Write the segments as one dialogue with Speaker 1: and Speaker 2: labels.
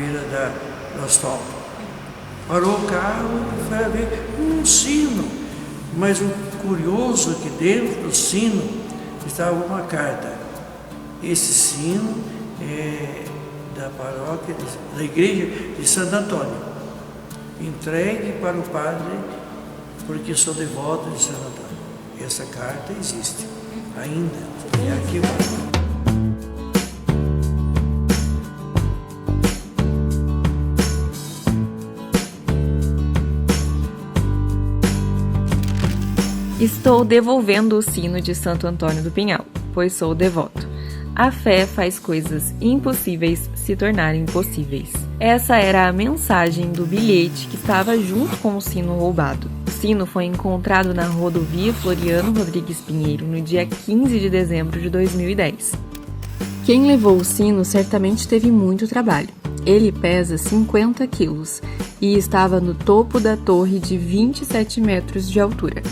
Speaker 1: beira do asfalto. Parou o carro e foi ver um sino, mas o curioso é que dentro do sino estava uma carta. Esse sino é da paróquia, da igreja de Santo Antônio. Entregue para o padre, porque sou devoto de Santo Antônio. Essa carta existe ainda, é aqui.
Speaker 2: Estou devolvendo o sino de Santo Antônio do Pinhal, pois sou devoto. A fé faz coisas impossíveis se tornarem possíveis. Essa era a mensagem do bilhete que estava junto com o sino roubado. O sino foi encontrado na rodovia Floriano Rodrigues Pinheiro no dia 15 de dezembro de 2010. Quem levou o sino certamente teve muito trabalho. Ele pesa 50 quilos e estava no topo da torre de 27 metros de altura.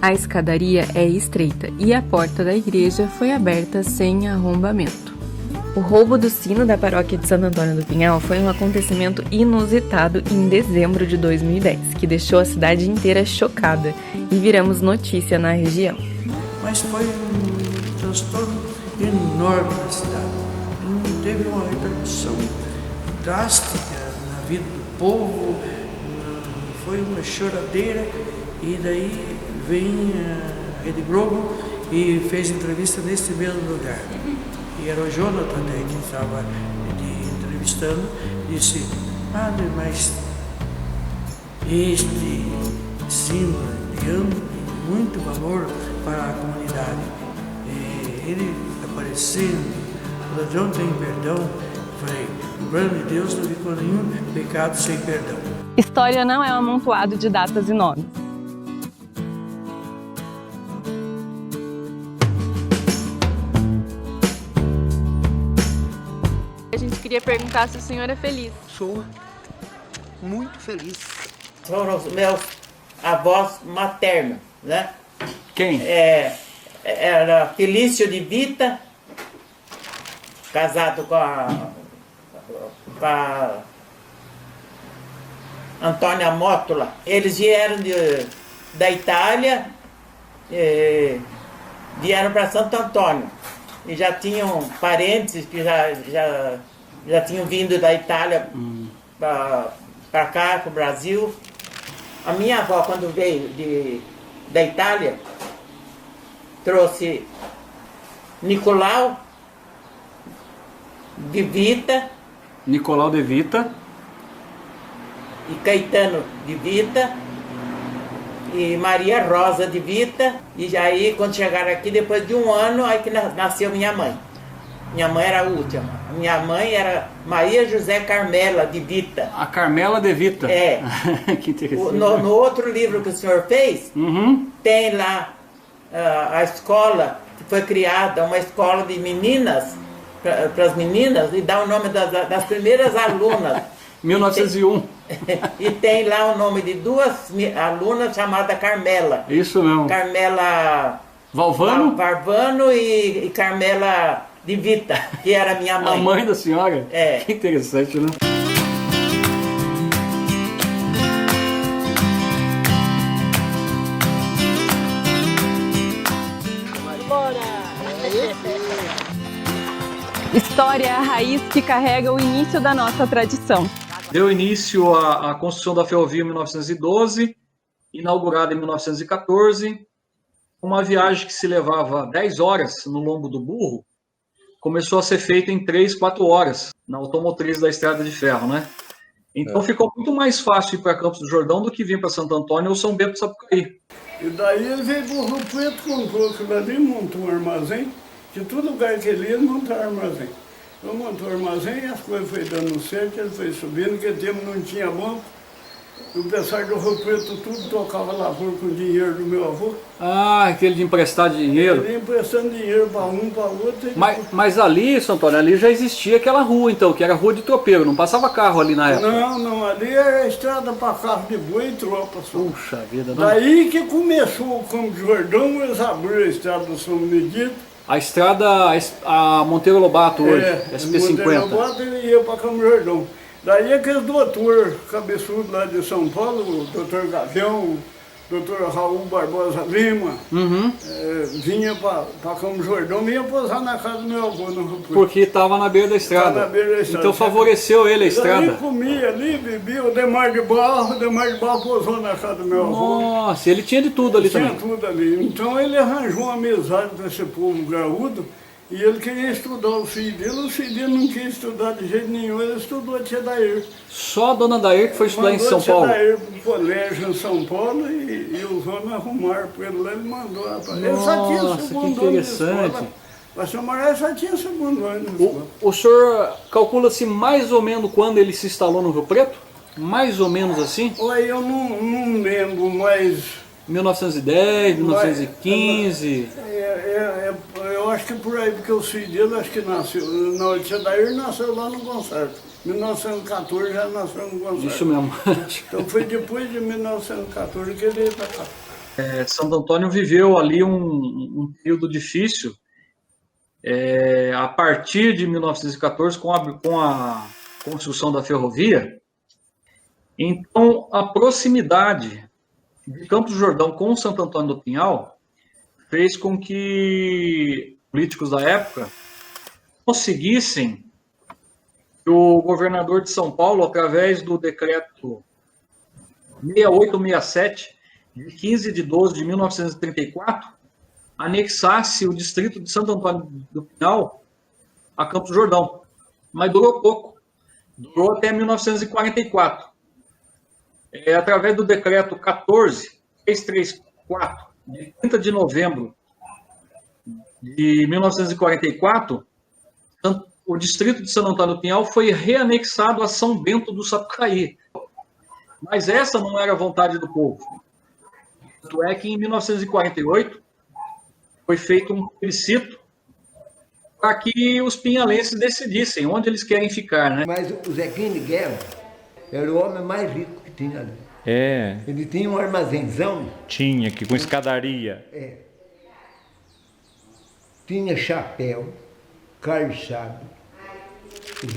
Speaker 2: A escadaria é estreita e a porta da igreja foi aberta sem arrombamento. O roubo do sino da paróquia de Santo Antônio do Pinhal foi um acontecimento inusitado em dezembro de 2010, que deixou a cidade inteira chocada e viramos notícia na região.
Speaker 1: Mas foi um transtorno enorme na cidade. Teve uma repercussão drástica na vida do povo, foi uma choradeira e daí vem a Rede Globo e fez entrevista nesse mesmo lugar. E era o Jonathan que estava entrevistando, disse, padre, mas este sino de muito valor para a comunidade. Ele aparecendo, o ladrão tem perdão. Falei, o plano de Deus não ficou nenhum pecado sem perdão.
Speaker 2: História não é um amontoado de datas e nomes. A gente queria perguntar se o senhor é feliz.
Speaker 3: Sou muito feliz.
Speaker 4: Foram os meus avós maternos, né?
Speaker 3: Quem?
Speaker 4: Era Felício de Vita, casado com a Antônia Mótola. Eles vieram da Itália, vieram para Santo Antônio. E já tinham parentes que já tinham vindo da Itália para cá, para o Brasil. A minha avó, quando veio da Itália, trouxe Nicolau de Vita.
Speaker 3: Nicolau de Vita.
Speaker 4: E Caetano de Vita. E Maria Rosa de Vita. E aí, quando chegaram aqui, depois de um ano, aí que nasceu minha mãe. Minha mãe era a última. Minha mãe era Maria José Carmela de Vita.
Speaker 3: A Carmela de Vita.
Speaker 4: É.
Speaker 3: Que interessante.
Speaker 4: No outro livro que o senhor fez, tem lá a escola que foi criada, uma escola de meninas, para as meninas, e dá o nome das primeiras alunas.
Speaker 3: 1901.
Speaker 4: E tem lá o nome de duas alunas chamadas Carmela.
Speaker 3: Isso mesmo.
Speaker 4: Carmela Varvano e Carmela de Vita, que era minha mãe.
Speaker 3: A mãe da senhora?
Speaker 4: É.
Speaker 3: Que interessante, né?
Speaker 2: História é a raiz que carrega o início da nossa tradição.
Speaker 3: Deu início à construção da ferrovia em 1912, inaugurada em 1914. Uma viagem que se levava 10 horas no lombo do burro, começou a ser feita em 3, 4 horas, na automotriz da Estrada de Ferro, né? Então ficou muito mais fácil ir para Campos do Jordão do que vir para Santo Antônio ou São Bento do Sapucaí.
Speaker 5: E daí ele veio para o Rio Preto, comprou aquilo ali, montou um armazém. De todo lugar que ele ia, montar armazém. Então montou o armazém e as coisas foram dando certo, ele foi subindo, que tempo não tinha banco. O pessoal do Rio Preto tudo tocava lavoura com dinheiro do meu avô.
Speaker 3: Ah, aquele de emprestar dinheiro.
Speaker 5: Ele ia emprestando dinheiro para um, para outro.
Speaker 3: Mas ali, São Antônio, ali já existia aquela rua, então, que era rua de tropeiro, não passava carro ali na época?
Speaker 5: Não, ali era a estrada para carro de boi e tropa só.
Speaker 3: Puxa vida, não.
Speaker 5: Daí que começou o Campo de Jordão, eles abriram a estrada do São Benedito.
Speaker 3: A estrada, a Monteiro Lobato hoje, SP50.
Speaker 5: Monteiro Lobato, ele ia para Campo de Jordão. Daí aquele doutor cabeçudo lá de São Paulo, o doutor Gavião, doutor Raul Barbosa Lima, vinha para Campos Jordão, vinha posar na casa do meu avô no Rio Preto.
Speaker 3: Porque estava na beira da estrada.
Speaker 5: Tava na beira da estrada.
Speaker 3: Então favoreceu ele a estrada.
Speaker 5: Ele comia ali, bebia, o Demar de Barro posou na casa do meu avô.
Speaker 3: Nossa, ele tinha de tudo ali também.
Speaker 5: Tinha tudo ali. Então ele arranjou uma amizade com esse povo graúdo e ele queria estudar o filho dele não queria estudar de jeito nenhum, ele estudou a tia Dair.
Speaker 3: Só a dona Dair que foi estudar em São Paulo?
Speaker 5: Mandou a tia Dair para o colégio em São Paulo e os homens arrumaram para ele lá, ele mandou. Ele só tinha segundo ano de escola. Mas seu Moraes só tinha segundo ano de escola.
Speaker 3: O senhor calcula-se mais ou menos quando ele se instalou no Rio Preto? Mais ou menos assim?
Speaker 5: Olha, eu não lembro, mas...
Speaker 3: 1910, 1915...
Speaker 5: Eu acho que por aí, porque o filho dele acho que nasceu, na tia Dair nasceu lá no Concerto. 1914 já nasceu no Concerto.
Speaker 3: Isso mesmo.
Speaker 5: Então foi depois de 1914 que ele veio para cá.
Speaker 3: Santo Antônio viveu ali um período difícil, a partir de 1914, com a construção da ferrovia. Então, a proximidade de Campos do Jordão com Santo Antônio do Pinhal fez com que políticos da época conseguissem que o governador de São Paulo, através do decreto 6867, de 15 de 12 de 1934, anexasse o distrito de Santo Antônio do Pinhal a Campos do Jordão. Mas durou pouco, durou até 1944. Através do decreto 14334, de 30 de novembro de 1944, o distrito de Santo Antônio do Pinhal foi reanexado a São Bento do Sapucaí. Mas essa não era a vontade do povo. Tanto é que em 1948 foi feito um plebiscito para que os pinhalenses decidissem onde eles querem ficar, né?
Speaker 6: Mas o Zequinha de Guerra era o homem mais rico que tinha ali. Ele tinha um armazenzão.
Speaker 7: Tinha, que com escadaria.
Speaker 6: Tinha chapéu, calçado,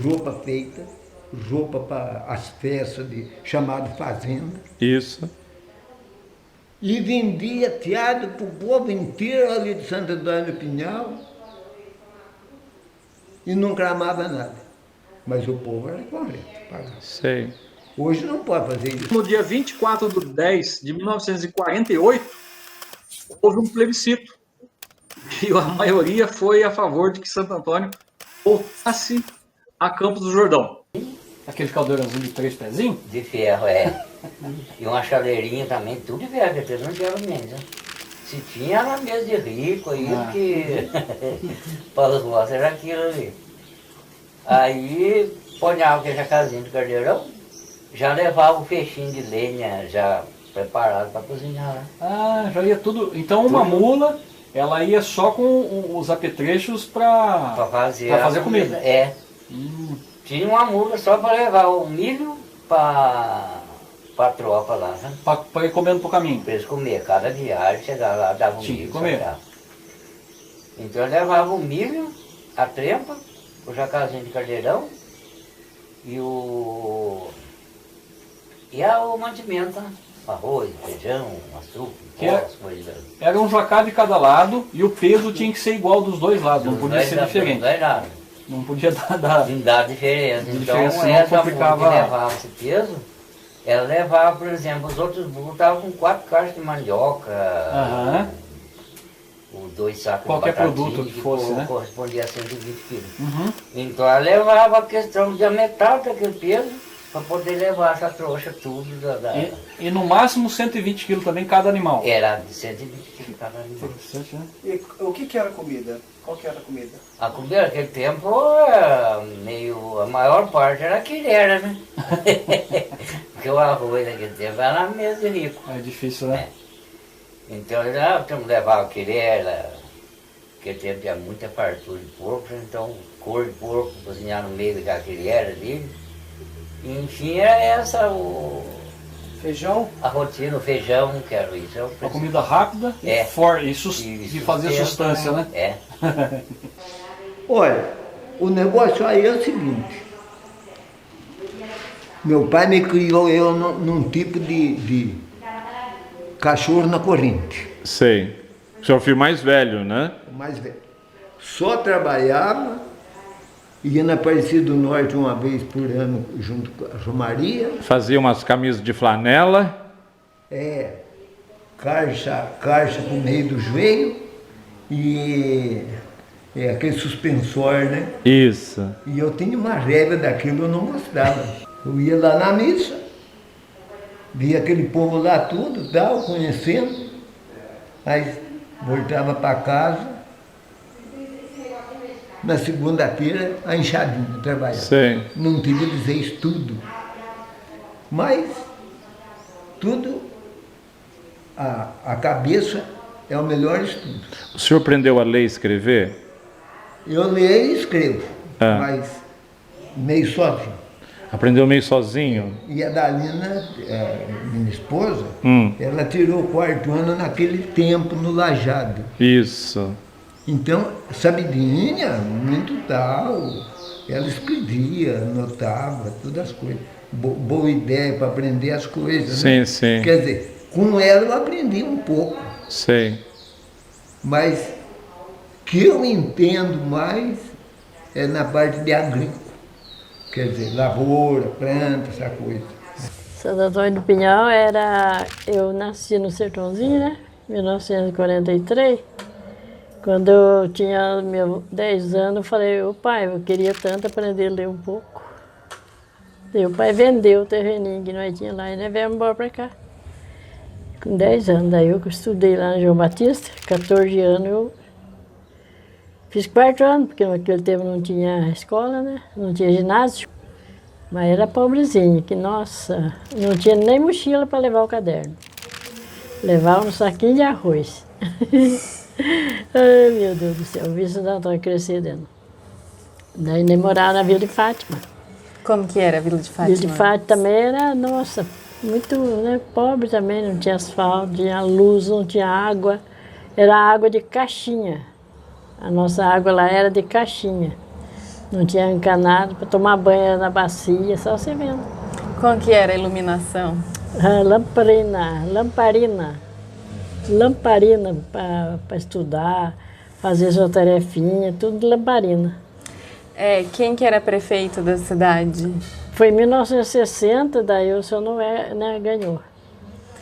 Speaker 6: roupa feita, roupa para as festas chamado fazenda.
Speaker 7: Isso.
Speaker 6: E vendia teado para o povo inteiro ali de Santo Antônio do Pinhal. E não clamava nada. Mas o povo era correto, pagava.
Speaker 7: Sei.
Speaker 6: Hoje não pode fazer isso.
Speaker 3: No dia 24 de 10 de 1948, houve um plebiscito. E a maioria foi a favor de que Santo Antônio voltasse a Campos do Jordão. Aquele caldeirãozinho de 3 pezinhos?
Speaker 8: De ferro, E uma chaleirinha também, tudo de ferro, depois não tinha mesmo. Se tinha era mesa de rico, aí que Paulo Rosa era aquilo ali. Aí ponhava aquela casinha de caldeirão, já levava o feixinho de lenha já preparado para cozinhar lá.
Speaker 3: Ah, já ia tudo. Então uma mula, ela ia só com os apetrechos para fazer comida.
Speaker 8: Tinha uma mula só para levar o milho para a tropa lá, né?
Speaker 3: Para ir comendo pro caminho.
Speaker 8: Para eles comer, cada diário chegava lá, dava um milho. Então eu levava o milho, a trempa, o jacazinho de caldeirão e o mantimento, né? Arroz, feijão, açúcar, coisas.
Speaker 3: Era um jacá de cada lado e o peso tinha que ser igual dos dois lados, não podia ser diferente. Não podia dar
Speaker 8: diferença. Então essa mula que levava esse peso, ela levava, por exemplo, os outros burros estavam com 4 caixas de mandioca, os 2 sacos
Speaker 3: qualquer
Speaker 8: de batatinha,
Speaker 3: produto que fosse, né?
Speaker 8: Correspondia a 120 quilos. Então ela levava a questão de a metade daquele peso para poder levar essa trouxa tudo.
Speaker 3: E no máximo 120 quilos também cada animal.
Speaker 8: Era de 120 quilos cada animal.
Speaker 9: E o que era a comida? Qual que era a comida?
Speaker 8: A comida naquele tempo era a maior parte era quilera, né? Porque o arroz naquele tempo era na mesa de rico.
Speaker 3: É difícil, né?
Speaker 8: Então nós levava quilera, naquele tempo tinha muita fartura de porco, então cor de porco cozinhar no meio da quilera ali. Enfim, era essa
Speaker 9: feijão?
Speaker 8: A rotina, o feijão, quero isso.
Speaker 3: Uma comida rápida e forte, e fazer sustância, né?
Speaker 6: Olha, o negócio aí é o seguinte. Meu pai me criou eu num tipo de cachorro na corrente.
Speaker 7: Sei. O senhor é o filho mais velho, né?
Speaker 6: O mais velho. Só trabalhava, ia na Aparecida do Norte uma vez por ano junto com a Romaria.
Speaker 7: Fazia umas camisas de flanela.
Speaker 6: Caixa pro meio do joelho e aquele suspensor, né?
Speaker 7: Isso.
Speaker 6: E eu tinha uma rédea daquilo, eu não gostava. Eu ia lá na missa, via aquele povo lá tudo, tal, conhecendo, aí voltava para casa, na segunda-feira, a enxadinha, trabalhava.
Speaker 7: Sim.
Speaker 6: Não tive que dizer estudo, mas tudo, a cabeça é o melhor estudo.
Speaker 7: O senhor aprendeu a ler e escrever?
Speaker 6: Eu leio e escrevo, mas meio sozinho.
Speaker 7: Aprendeu meio sozinho?
Speaker 6: E a Dalina, minha esposa, ela tirou o 4º ano naquele tempo, no Lajado.
Speaker 7: Isso.
Speaker 6: Então, sabidinha, muito tal, ela escrevia, anotava, todas as coisas. Boa ideia para aprender as coisas.
Speaker 7: Sim,
Speaker 6: né?
Speaker 7: sim.
Speaker 6: Quer dizer, com ela eu aprendi um pouco.
Speaker 7: Sei.
Speaker 6: Mas que eu entendo mais é na parte de agrícola. Quer dizer, lavoura, planta, essa coisa.
Speaker 10: Santo Antônio do Pinhal eu nasci no Sertãozinho, né? Em 1943. Quando eu tinha meus 10 anos, eu falei, ô pai, eu queria tanto aprender a ler um pouco. Daí o pai vendeu o terreninho que nós tínhamos lá e nós viemos embora para cá. Com 10 anos, daí eu estudei lá no João Batista, 14 anos eu fiz 4º ano, porque naquele tempo não tinha escola, né? Não tinha ginásio. Mas era pobrezinha, que nossa, não tinha nem mochila para levar o caderno. Levava um saquinho de arroz. Ai, meu Deus do céu, eu vi Santo Antônio crescer dentro. Daí nem morava na Vila de Fátima.
Speaker 2: Como que era a Vila de Fátima?
Speaker 10: Vila de Fátima também era, nossa, muito, né, pobre também, não tinha asfalto, não tinha luz, não tinha água. Era água de caixinha. A nossa água lá era de caixinha. Não tinha encanado para tomar banho na bacia, só você vendo.
Speaker 2: Como que era a iluminação?
Speaker 10: Lamparina para estudar, fazer sua tarefinha, tudo de lamparina.
Speaker 2: Quem que era prefeito da cidade?
Speaker 10: Foi em 1960, daí o seu Noé, né, ganhou.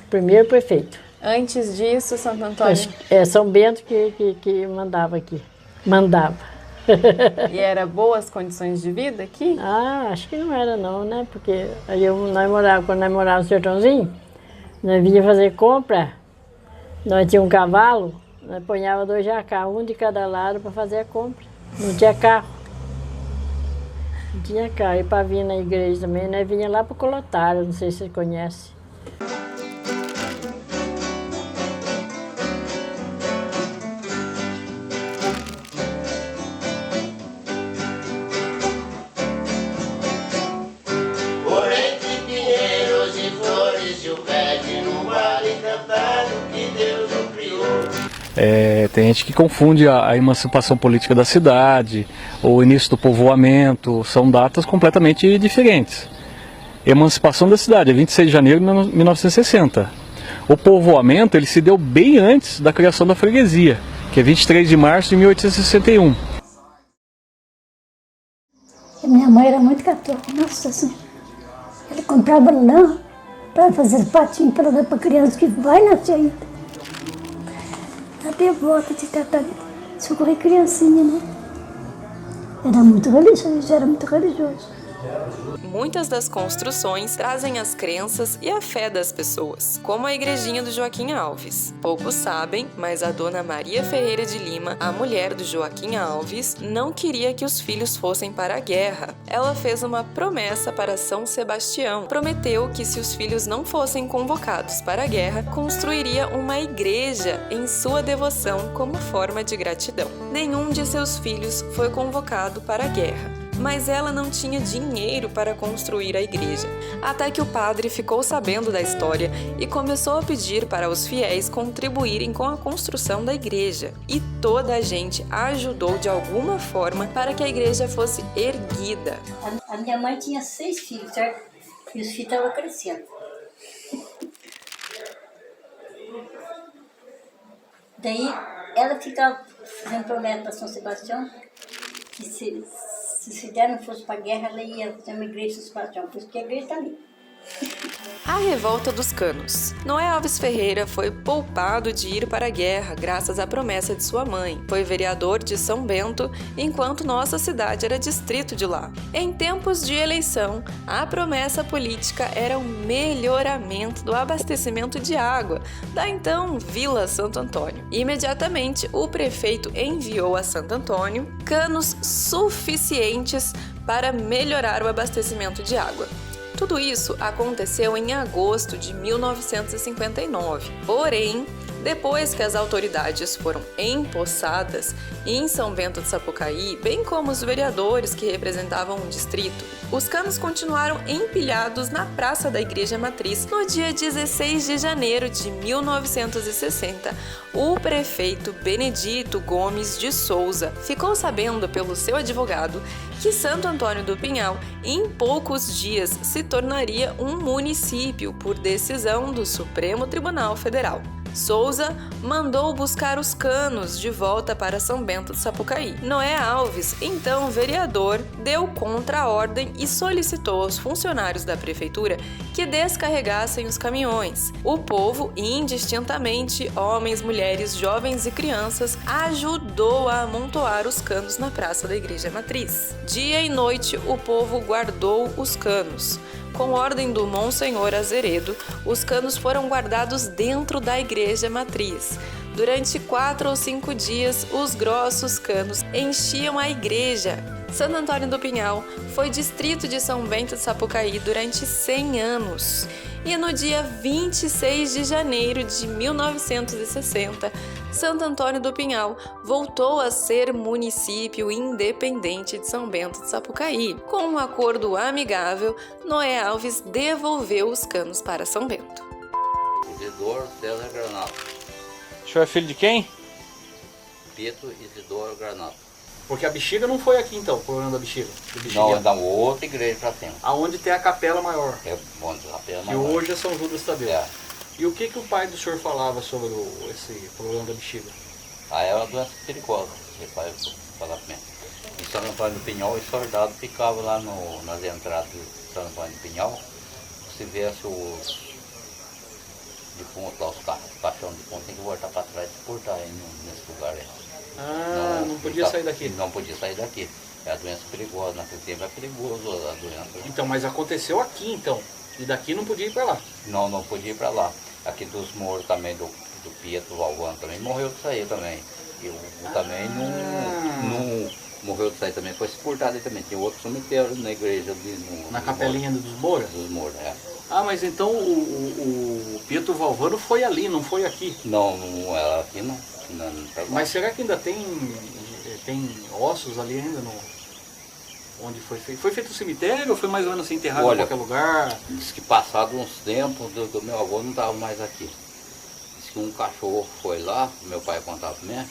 Speaker 10: Primeiro prefeito.
Speaker 2: Antes disso, Santo Antônio?
Speaker 10: São Bento que mandava aqui. Mandava.
Speaker 2: E era boas condições de vida aqui?
Speaker 10: Ah, acho que não era não, né? Porque aí quando nós morávamos no Sertãozinho, nós vinha fazer compra, nós tínhamos um cavalo, nós ponhava 2 jacás, um de cada lado para fazer a compra. Não tinha carro. Não tinha carro. E para vir na igreja também, nós vinha lá para o Colotário, não sei se você conhece.
Speaker 11: Tem gente que confunde a emancipação política da cidade, o início do povoamento, são datas completamente diferentes. Emancipação da cidade é 26 de janeiro de 1960. O povoamento ele se deu bem antes da criação da freguesia, que é 23 de março de 1861.
Speaker 12: Minha mãe era muito católica, nossa senhora. Ela comprava lã para fazer patinho para dar para a criança que vai nascer ainda. A devota de tratar de socorrer criancinha, né? Era muito religioso.
Speaker 2: Muitas das construções trazem as crenças e a fé das pessoas, como a igrejinha do Joaquim Alves. Poucos sabem, mas a dona Maria Ferreira de Lima, a mulher do Joaquim Alves, não queria que os filhos fossem para a guerra. Ela fez uma promessa para São Sebastião. Prometeu que se os filhos não fossem convocados para a guerra, construiria uma igreja em sua devoção como forma de gratidão. Nenhum de seus filhos foi convocado para a guerra. Mas ela não tinha dinheiro para construir a igreja, até que o padre ficou sabendo da história e começou a pedir para os fiéis contribuírem com a construção da igreja. E toda a gente ajudou de alguma forma para que a igreja fosse erguida.
Speaker 12: A minha mãe tinha 6 filhos, certo? E os filhos estavam crescendo. Daí ela ficava fazendo promessa para São Sebastião que se der não fosse para a guerra, ela ia fazer uma igreja de São Sebastião, por isso que a igreja está ali.
Speaker 2: A Revolta dos Canos. Noé Alves Ferreira foi poupado de ir para a guerra graças à promessa de sua mãe. Foi vereador de São Bento, enquanto nossa cidade era distrito de lá. Em tempos de eleição, a promessa política era o melhoramento do abastecimento de água da então Vila Santo Antônio. Imediatamente, o prefeito enviou a Santo Antônio canos suficientes para melhorar o abastecimento de água. Tudo isso aconteceu em agosto de 1959. Porém, depois que as autoridades foram empossadas em São Bento de Sapucaí, bem como os vereadores que representavam o distrito, os canos continuaram empilhados na Praça da Igreja Matriz. No dia 16 de janeiro de 1960, o prefeito Benedito Gomes de Souza ficou sabendo pelo seu advogado que Santo Antônio do Pinhal, em poucos dias, se tornaria um município por decisão do Supremo Tribunal Federal. Souza mandou buscar os canos de volta para São Bento de Sapucaí. Noé Alves, então vereador, deu contra-ordem e solicitou aos funcionários da prefeitura que descarregassem os caminhões. O povo, indistintamente, homens, mulheres, jovens e crianças, ajudou a amontoar os canos na Praça da Igreja Matriz. Dia e noite, o povo guardou os canos. Com ordem do Monsenhor Azeredo, os canos foram guardados dentro da Igreja Matriz. Durante 4 ou 5 dias, os grossos canos enchiam a igreja. Santo Antônio do Pinhal foi distrito de São Bento de Sapucaí durante 100 anos. E no dia 26 de janeiro de 1960, Santo Antônio do Pinhal voltou a ser município independente de São Bento de Sapucaí. Com um acordo amigável, Noé Alves devolveu os canos para São Bento.
Speaker 8: Isidoro César Granato.
Speaker 3: O senhor é filho de quem?
Speaker 8: Pietro Isidoro Granato.
Speaker 3: Porque a bexiga não foi aqui então, o problema da bexiga.
Speaker 8: Não, é da outra igreja pra cima.
Speaker 3: Aonde tem a capela maior.
Speaker 8: É onde a capela
Speaker 3: que
Speaker 8: maior.
Speaker 3: hoje é São Judas Tadeu.
Speaker 8: É.
Speaker 3: E o que o pai do senhor falava sobre esse problema da bexiga?
Speaker 8: Aí é uma doença perigosa, meu pai falava pra mim. Em São Antônio do Pinhal, os soldados ficavam lá nas entradas de São Antônio do Pinhal. Se viesse os defuntos lá, os caixões de ponto, tem que voltar para trás e portar aí nesse lugar aí.
Speaker 3: Ah, não podia sair daqui?
Speaker 8: Não podia sair daqui. É a doença perigosa, naquele tempo é perigoso a doença.
Speaker 3: Então, mas aconteceu aqui então, e daqui não podia ir para lá?
Speaker 8: Não podia ir para lá. Aqui dos morros também, do Pietro Valvano também, morreu de sair também. E o também não morreu de sair também, foi sepultado aí também. Tinha outro cemitério na igreja.
Speaker 3: Na capelinha dos Moura?
Speaker 8: Dos Moura, é.
Speaker 3: Ah, mas então o Pietro Valvano foi ali, não foi aqui?
Speaker 8: Não era aqui não.
Speaker 3: Mas será que ainda tem ossos ali ainda onde foi feito? Foi feito o cemitério ou foi mais ou menos enterrado em qualquer lugar?
Speaker 8: Diz que passado uns tempos do meu avô não estava mais aqui. Diz que um cachorro foi lá, meu pai contava pra mim,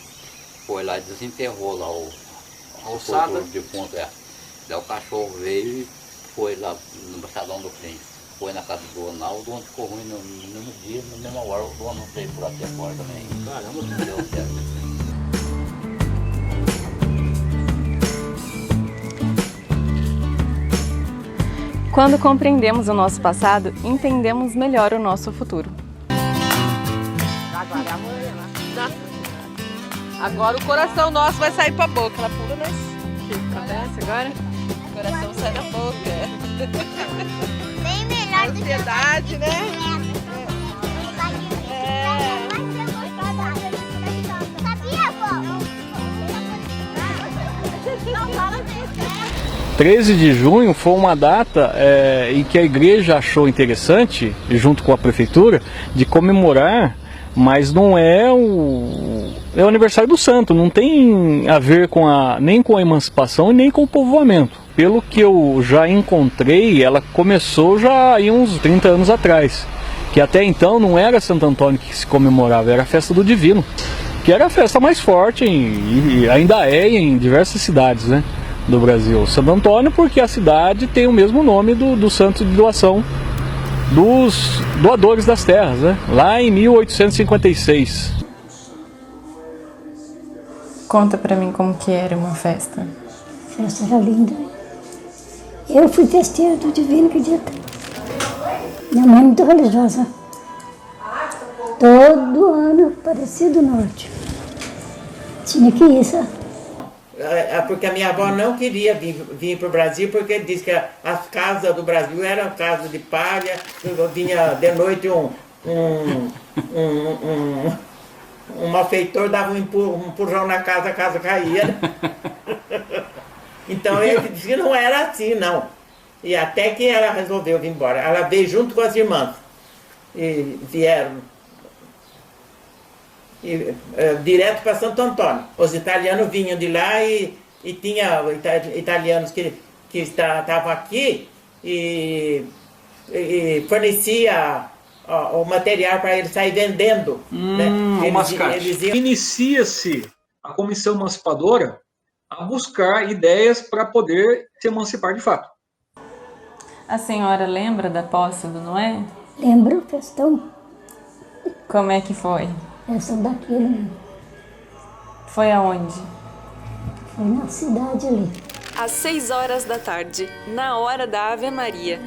Speaker 8: foi lá e desenterrou lá
Speaker 3: a ossada
Speaker 8: de ponto. Daí o cachorro veio e foi lá no Baixadão do Fim. Foi na casa do Ronaldo, onde ficou ruim no mesmo dia, na mesma hora, o dono veio por aqui fora também.
Speaker 3: Caramba,
Speaker 8: não deu certo.
Speaker 2: Quando compreendemos o nosso passado, entendemos melhor o nosso futuro.
Speaker 13: Agora é amanhã, né? Agora o coração nosso vai sair pra boca. Ela pula nesse.
Speaker 2: O que acontece agora?
Speaker 13: O coração sai da boca.
Speaker 14: Bem melhor do que
Speaker 13: ansiedade, né?
Speaker 14: Sabia, pô?
Speaker 11: 13 de junho foi uma data em que a igreja achou interessante, junto com a prefeitura, de comemorar, mas não é o aniversário do santo, não tem a ver nem com a emancipação e nem com o povoamento. Pelo que eu já encontrei, ela começou já aí uns 30 anos atrás, que até então não era Santo Antônio que se comemorava, era a festa do Divino, que era a festa mais forte e ainda é em diversas cidades, né? do Brasil. Santo Antônio porque a cidade tem o mesmo nome do santo de doação dos doadores das terras, né? Lá em 1856.
Speaker 2: Conta pra mim como que era uma festa.
Speaker 12: A festa era linda. Eu fui festeira do Divino, acredita? Minha mãe é muito religiosa. Todo ano aparecia do norte. Tinha que ir, sabe?
Speaker 4: Porque a minha avó não queria vir para o Brasil, porque disse que as casas do Brasil eram casas de palha, vinha de noite um malfeitor dava um empurrão na casa, a casa caía. Então ele disse que não era assim, não. E até que ela resolveu vir embora. Ela veio junto com as irmãs. E vieram direto para Santo Antônio. Os italianos vinham de lá e tinha italianos que estavam aqui e fornecia o material para eles sair vendendo. Né?
Speaker 3: Inicia-se a Comissão Emancipadora a buscar ideias para poder se emancipar de fato.
Speaker 2: A senhora lembra da posse do Noé?
Speaker 12: Lembro, festão.
Speaker 2: Como é que foi?
Speaker 12: Festão daquilo mesmo.
Speaker 2: Foi aonde?
Speaker 12: Foi na cidade ali.
Speaker 2: Às 6 horas da tarde, na hora da Ave Maria.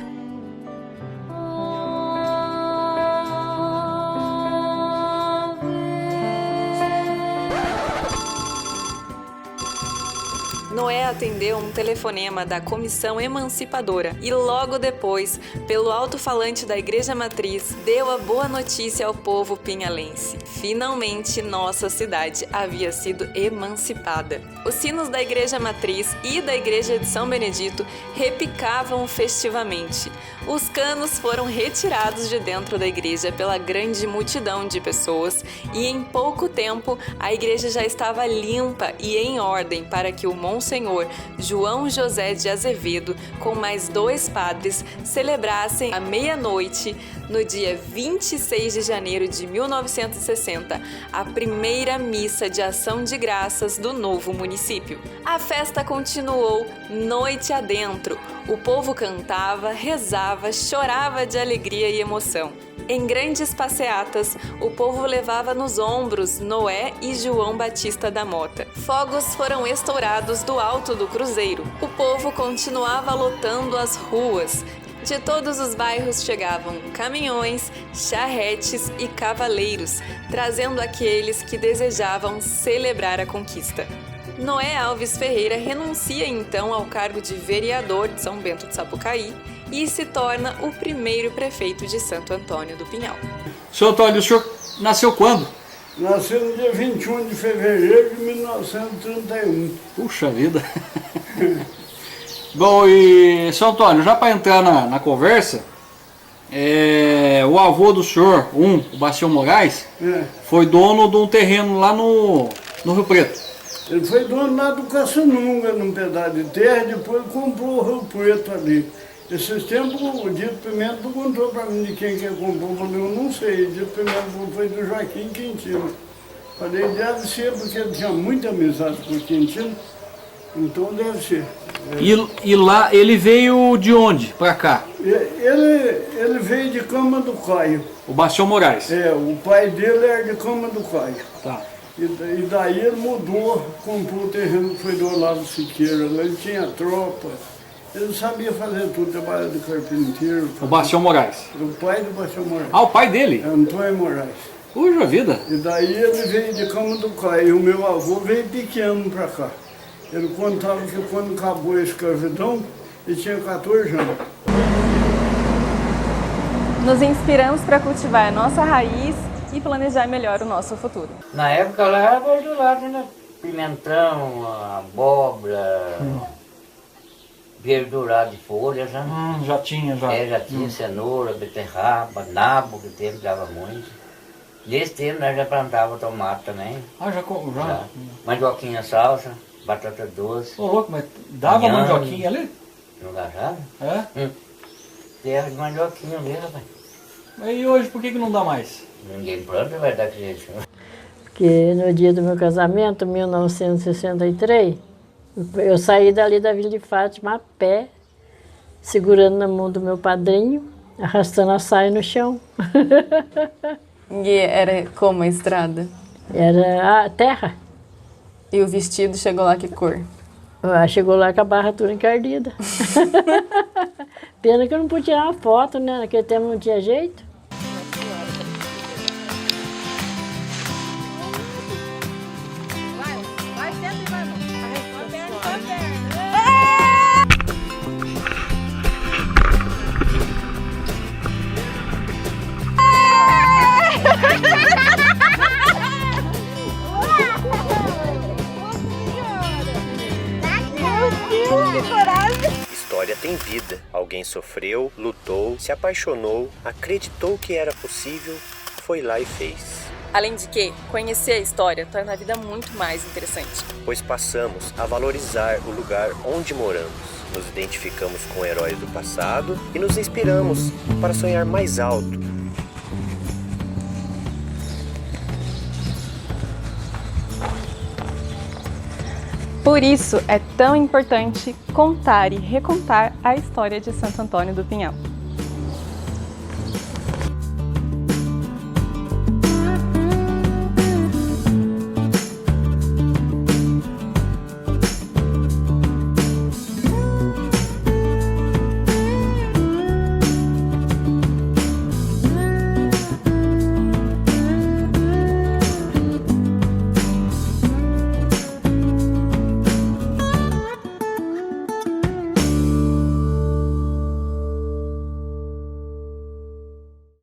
Speaker 2: Noé atendeu um telefonema da Comissão Emancipadora e logo depois, pelo alto-falante da Igreja Matriz, deu a boa notícia ao povo pinhalense. Finalmente, nossa cidade havia sido emancipada. Os sinos da Igreja Matriz e da Igreja de São Benedito repicavam festivamente. Os canos foram retirados de dentro da igreja pela grande multidão de pessoas e em pouco tempo a igreja já estava limpa e em ordem para que o Monsenhor João José de Azevedo, com mais 2 padres, celebrassem à meia-noite, no dia 26 de janeiro de 1960, a primeira missa de ação de graças do novo município. A festa continuou noite adentro. O povo cantava, rezava, chorava de alegria e emoção. Em grandes passeatas, o povo levava nos ombros Noé e João Batista da Mota. Fogos foram estourados do alto do cruzeiro. O povo continuava lotando as ruas. De todos os bairros chegavam caminhões, charretes e cavaleiros, trazendo aqueles que desejavam celebrar a conquista. Noé Alves Ferreira renuncia então ao cargo de vereador de São Bento de Sapucaí e se torna o primeiro prefeito de Santo Antônio do Pinhal.
Speaker 3: Senhor Antônio, o senhor nasceu quando?
Speaker 5: Nasceu no dia 21 de fevereiro de 1931.
Speaker 3: Puxa vida! Bom, e senhor Antônio, já para entrar na conversa, o avô do senhor, o Bastião Moraes, foi dono de um terreno lá no Rio Preto.
Speaker 5: Ele foi dono lá do Caçanunga, num pedaço de terra, depois comprou o Rio Preto ali. Esses tempos, o Dito Pimenta não contou para mim de quem que comprou, eu não sei. O Dito Pimenta foi do Joaquim Quintino. Falei, deve ser, porque ele tinha muita amizade com o Quintino, então deve ser.
Speaker 3: E lá, ele veio de onde para cá?
Speaker 5: Ele veio de Cama do Caio.
Speaker 3: O Bastião Moraes?
Speaker 5: O pai dele era de Cama do Caio.
Speaker 3: Tá.
Speaker 5: E daí ele mudou, comprou o terreno que foi do lado do Siqueira. Lá ele tinha tropa. Ele sabia fazer tudo, trabalho de carpinteiro.
Speaker 3: O Bastião Moraes?
Speaker 5: O pai do Bastião Moraes.
Speaker 3: Ah, o pai dele?
Speaker 5: Antônio Moraes.
Speaker 3: Puxa vida!
Speaker 5: E daí ele veio de Cama do Caio. E o meu avô veio pequeno para cá. Ele contava que quando acabou a escravidão, ele tinha 14 anos.
Speaker 2: Nos inspiramos para cultivar a nossa raiz e planejar melhor o nosso futuro.
Speaker 8: Na época lá era verdurado, né? Pimentão, abóbora, verdurado de folhas, né?
Speaker 3: Já tinha.
Speaker 8: Já tinha cenoura, beterraba, nabo, que teve, dava muito. Nesse tempo nós já plantava tomate também.
Speaker 3: Ah, já?
Speaker 8: Mandioquinha salsa, batata doce.
Speaker 3: Ô, louco, mas dava mandioquinha ali?
Speaker 8: No gajado? Terra de mandioquinha ali, rapaz.
Speaker 3: E hoje, por que não dá mais?
Speaker 8: Ninguém planta, vai dar que jeito.
Speaker 10: Porque no dia do meu casamento, 1963, Eu saí dali da Vila de Fátima a pé, segurando na mão do meu padrinho, arrastando a saia no chão.
Speaker 2: E era como a estrada?
Speaker 10: Era a terra.
Speaker 2: E o vestido chegou lá que cor?
Speaker 10: Chegou lá com a barra toda encardida. Pena que eu não pude tirar uma foto, né? Naquele tempo não tinha jeito.
Speaker 13: Vai, senta e vai, amor. Com a perna, com a perna.
Speaker 14: Que coragem!
Speaker 15: História tem vida. Alguém sofreu, lutou, se apaixonou, acreditou que era possível, foi lá e fez.
Speaker 2: Além de que, conhecer a história torna a vida muito mais interessante.
Speaker 15: Pois passamos a valorizar o lugar onde moramos. Nos identificamos com heróis do passado e nos inspiramos para sonhar mais alto.
Speaker 2: Por isso é tão importante contar e recontar a história de Santo Antônio do Pinhal.